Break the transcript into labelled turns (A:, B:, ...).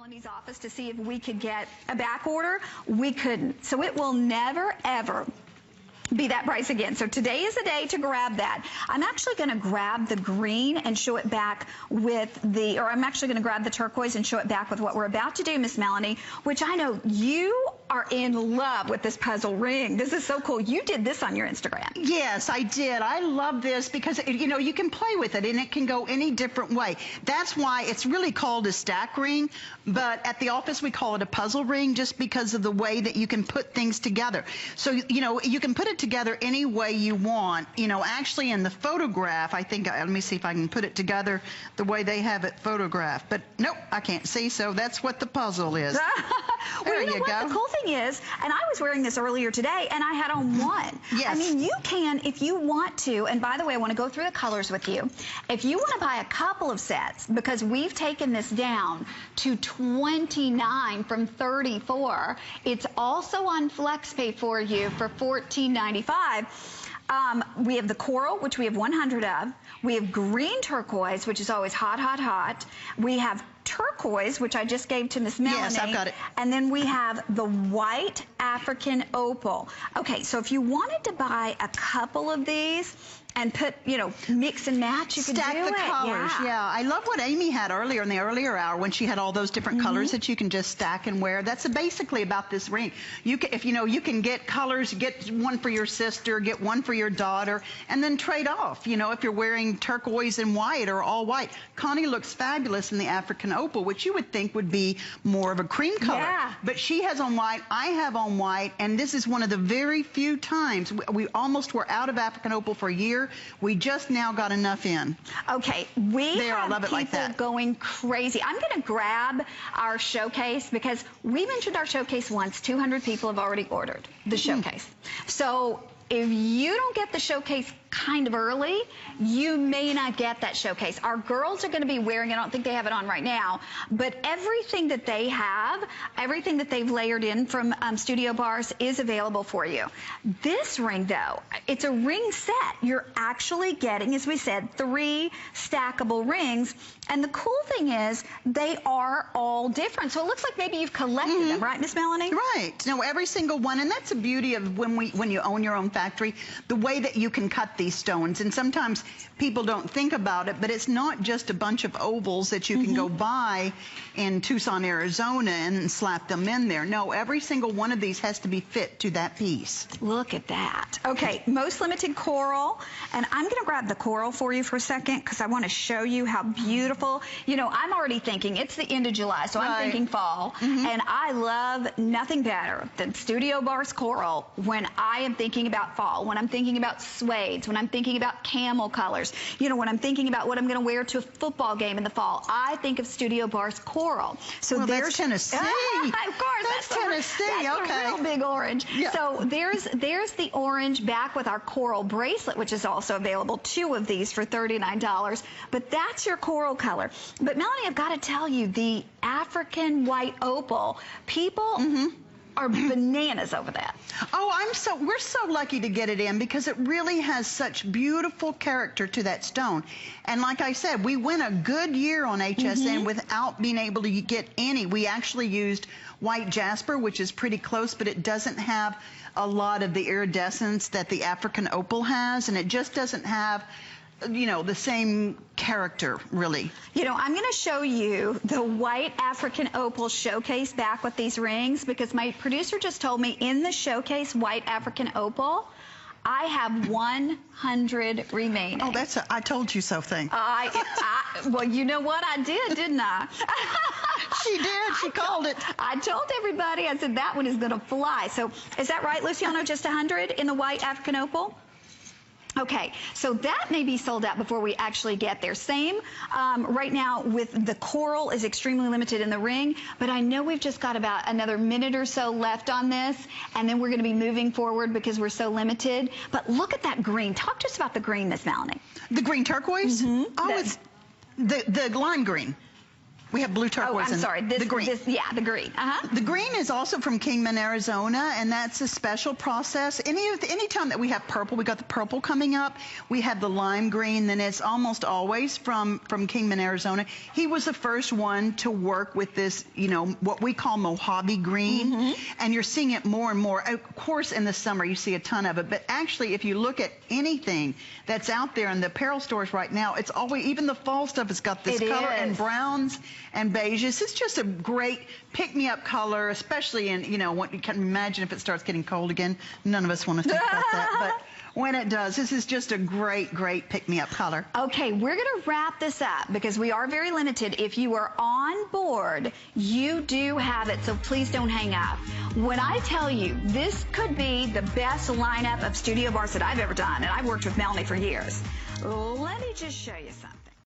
A: Melanie's office to see if we could get a back order. We couldn't. So it will never, ever be that price again. So today is the day to grab that. I'm actually going to grab the green and show it back with the, or I'm actually going to grab the turquoise and show it back with what we're about to do, Miss Melanie, which I know you are in love with this puzzle ring. This is so cool. You did this on your Instagram.
B: Yes, I did. I love this because, you know, you can play with it and it can go any different way. That's why it's really called a stack ring, but at the office we call it a puzzle ring just because of the way that you can put things together. So, you know, you can put it together any way you want. You know, actually in the photograph, I think, let me see if I can put it together the way they have it photographed. But nope, I can't see, so that's what the puzzle is.
A: Well, you know what? The cool thing is, and I was wearing this earlier today, and I had on one.
B: Yes.
A: I mean, you can, if you want to, and by the way, I want to go through the colors with you. If you want to buy a couple of sets, because we've taken this down to $29 from $34, it's also on FlexPay for you for $14.95. We have the coral, which we have 100 of. We have green turquoise, which is always hot, hot, hot. We have turquoise, which I just gave to Miss Melanie.
B: Yes, I've got it.
A: And then we have the white African opal. Okay, so if you wanted to buy a couple of these and put, you know, mix and match, you can do it.
B: Stack the colors, yeah. I love what Amy had earlier in the earlier hour when she had all those different colors that you can just stack and wear. That's basically about this ring. You can, if you know, you can get colors, get one for your sister, get one for your daughter, and then trade off. You know, if you're wearing turquoise and white or all white. Connie looks fabulous in the African opal, which you would think would be more of a cream color.
A: Yeah.
B: But she has on white, I have on white, and this is one of the very few times we almost were out of African opal for a year. We just now got enough in.
A: Okay, we have people going crazy. I'm going to grab our showcase because we mentioned our showcase once. 200 people have already ordered the showcase. So if you don't get the showcase kind of early, you may not get that showcase. Our girls are going to be wearing it. I don't think they have it on right now, but everything that they have, everything that they've layered in from Studio Barse is available for you. This ring, though, it's a ring set. You're actually getting, as we said, 3 stackable rings, and the cool thing is they are all different. So it looks like maybe you've collected them, right, Miss Melanie?
B: Right. No, every single one, and that's the beauty of when you own your own factory, the way that you can cut these stones. And sometimes people don't think about it, but it's not just a bunch of ovals that you can go buy in Tucson, Arizona and slap them in there. No, every single one of these has to be fit to that piece.
A: Look at that. Okay, most limited coral, and I'm going to grab the coral for you for a second because I want to show you how beautiful. You know, I'm already thinking it's the end of July, so I'm thinking fall, and I love nothing better than Studio Barse coral when I am thinking about fall, when I'm thinking about suedes, when I'm thinking about camel colors, you know, when I'm thinking about what I'm going to wear to a football game in the fall, I think of Studio Barse coral. So
B: well,
A: there's
B: that's Tennessee.
A: Of course,
B: that's Tennessee.
A: That's a real big orange. Yeah. So there's the orange back with our coral bracelet, which is also available. 2 of these for $39. But that's your coral color. But Melanie, I've got to tell you, the African white opal, people are bananas over that.
B: Oh, we're so lucky to get it in because it really has such beautiful character to that stone. And like I said, we went a good year on HSN without being able to get any. We actually used white jasper, which is pretty close, but it doesn't have a lot of the iridescence that the African opal has, and it just doesn't have, you know, the same character, really.
A: You know, I'm going to show you the white African opal showcase back with these rings because my producer just told me in the showcase white African opal, I have 100 remaining.
B: Oh, that's I told you so thing.
A: Well, you know what? I did, didn't I?
B: She did. She called it.
A: I told everybody. I said that one is going to fly. So is that right, Luciano? Just 100 in the white African opal? Okay, so that may be sold out before we actually get there. Same right now with the coral is extremely limited in the ring, but I know we've just got about another minute or so left on this, and then we're going to be moving forward because we're so limited. But look at that green. Talk to us about the green, Miss Melanie.
B: The green turquoise? Oh, it's the lime green. We have blue turquoise.
A: Oh, I'm sorry.
B: The green.
A: The green.
B: The green is also from Kingman, Arizona, and that's a special process. Any time that we have purple, we got the purple coming up. We have the lime green, then it's almost always from Kingman, Arizona. He was the first one to work with this, you know, what we call Mojave Green, and you're seeing it more and more. Of course, in the summer you see a ton of it, but actually, if you look at anything that's out there in the apparel stores right now, it's always, even the fall stuff has got this color and browns and beiges. It's just a great pick-me-up color, especially in, you know, what you can imagine if it starts getting cold again. None of us want to think about that, but when it does, this is just a great, great pick-me-up color.
A: Okay, we're going to wrap this up because we are very limited. If you are on board, you do have it, so please don't hang up. When I tell you, this could be the best lineup of Studio Barse that I've ever done, and I've worked with Melanie for years. Let me just show you something.